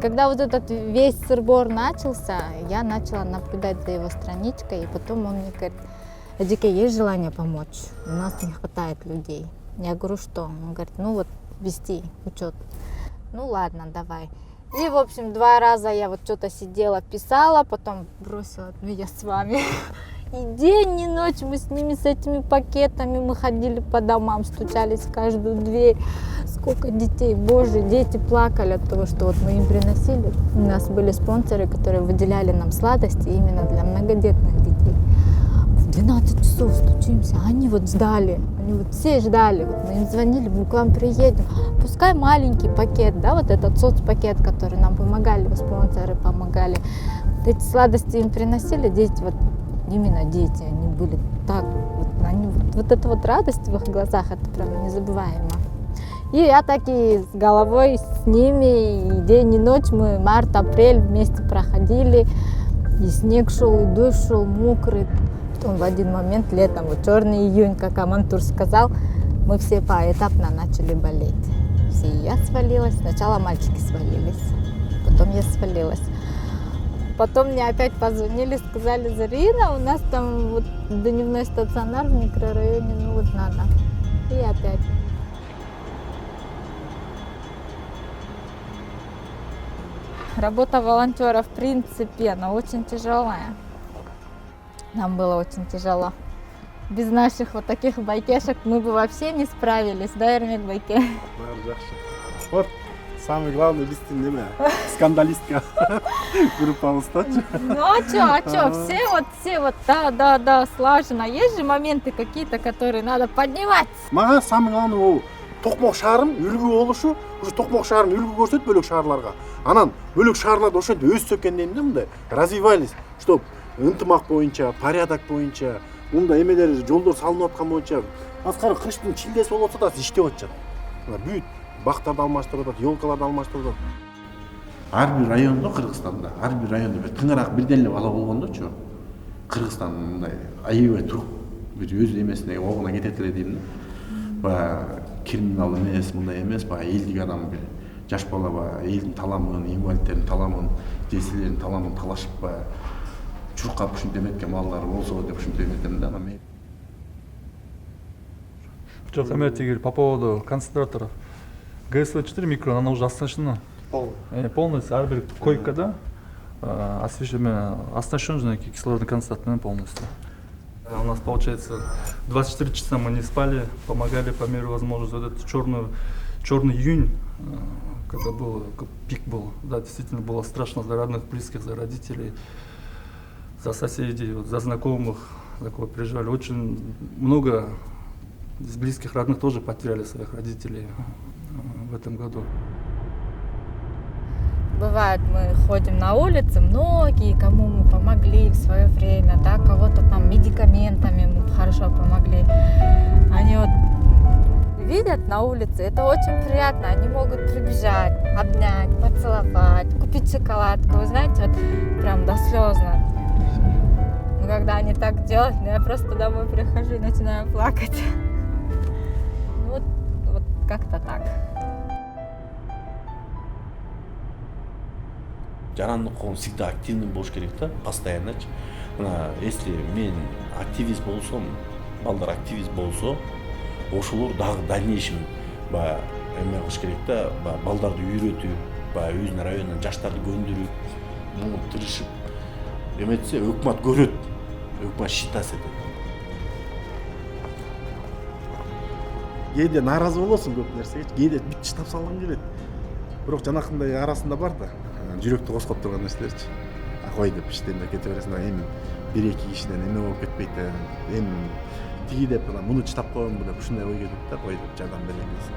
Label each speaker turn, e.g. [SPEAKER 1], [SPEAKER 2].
[SPEAKER 1] Когда вот этот весь сырбор начался, я начала наблюдать за его страничкой, и потом он мне говорит: Эдике, есть желание помочь? У нас не хватает людей. Я говорю, что? Он говорит, ну вот вести учет. Ну ладно, давай. И, в общем, 2 раза я вот что-то сидела, писала, потом бросила, ну я с вами. И день, и ночь мы с ними, с этими пакетами, мы ходили по домам, стучались в каждую дверь. Сколько детей, боже, дети плакали от того, что вот мы им приносили. У нас были спонсоры, которые выделяли нам сладости именно для многодетных детей. В 12 часов стучимся, они вот ждали, они вот все ждали. Вот мы им звонили, мы к вам приедем. Пускай маленький пакет, да, вот этот соцпакет, который нам помогали, спонсоры помогали. Вот эти сладости им приносили, дети, вот именно дети, они были так, вот, они, вот эта вот радость в их глазах, это прям незабываемо. И я так и с головой с ними, и день и ночь мы март-апрель вместе проходили, и снег шел, и дождь шел, мокрый. Потом в один момент летом, вот черный июнь, как Амантур сказал, мы все поэтапно начали болеть. Все, и я свалилась, сначала мальчики свалились, потом я свалилась. Потом мне опять позвонили, сказали: Зарина, у нас там вот дневной стационар в микрорайоне, ну вот надо. И опять. Работа волонтера, в принципе, она очень тяжелая. Нам было очень тяжело. Без наших вот таких байкешек мы бы вообще не справились, да, Эрмек Байке?
[SPEAKER 2] Вот, самое главное, вести неме, скандалистка группамызда.
[SPEAKER 1] Ну а чё, все вот, да, слаженно. Есть же моменты какие-то, которые надо поднимать.
[SPEAKER 2] Мага самое главное, ол Токмок шаарым үлгү болушу, ушу Токмок шаарын үлгү көрсөтөт бөлөк шаарларга. Анан бөлөк шаарларды ошентип өссө экен дейм да, мындай развивались, чтоб ынтымак боюнча, порядок боюнча, мындай эмелер, жолдор салынып аткан боюнча, аскары кыштын чилдеси болуп атса да иштеп атышат. Бүт бактарды алмаштырып атат, ёлкаларды алмаштырып атат. Ар бир райондо Кыргызстанда, ар бир райондо бир тыңыраак бирден эле бала болгондочу, Кыргызстан мындай аябай туруп бир өз эмесине обуна кетет эле дейм да. Баягы криминал эмес, мындай эмес, баягы элдик адам бир жаш бала баягы элдин таламын, инвалидтердин таламын, жесилердин таламын талашып баягы чуркап ушинтип эметкен балдар болсо деп ушинтип эметем да.
[SPEAKER 3] Жок, Тигир, по поводу концентраторов. ГСВ-4 микро, она уже оснащена. Полностью, ар бир койкада оснащен кислородным концентратором полностью. У нас получается 24 часа мы не спали, помогали по мере возможности. Вот этот черный июнь, когда был пик был, да, действительно было страшно за родных, близких, за родителей, за соседей, вот, за знакомых, такое переживали. Очень много из близких родных тоже потеряли своих родителей в этом году.
[SPEAKER 1] Бывает, мы ходим на улице, многие, кому мы помогли в свое время, да, кого-то там медикаментами мы хорошо помогли. Они вот видят на улице, это очень приятно, они могут прибежать, обнять, поцеловать, купить шоколадку, вы знаете, вот прям до слезно. Но когда они так делают, я просто домой прихожу и начинаю плакать. Вот как-то так.
[SPEAKER 4] Жарандык коом всегда активный болуш керек да, постоянночу. Мына если мен активист болсом, балдар активист болсо, ошолор дагы дальнейшем баягы эме кылыш керек да, балдарды үйрөтүп, баягы өзүнүн районунан жаштарды көндүрүп, муну тырышып эметсе өкмөт көрөт, өкмөт считать этет.
[SPEAKER 2] Кээде нааразы болосуң көп нерсеге, кээде бүт штаб салгың келет. Бирок жанакындай арасында бар да, жүрөктү коскоп турган нерселерчи. Кой деп иштейм деп кете бересиң, эми 1-2 кишиден эме болуп кетпейт да, эми тиги деп муну чыдап коеюнбу деп ушундай ой келет да, кой деп жардам берген кезде.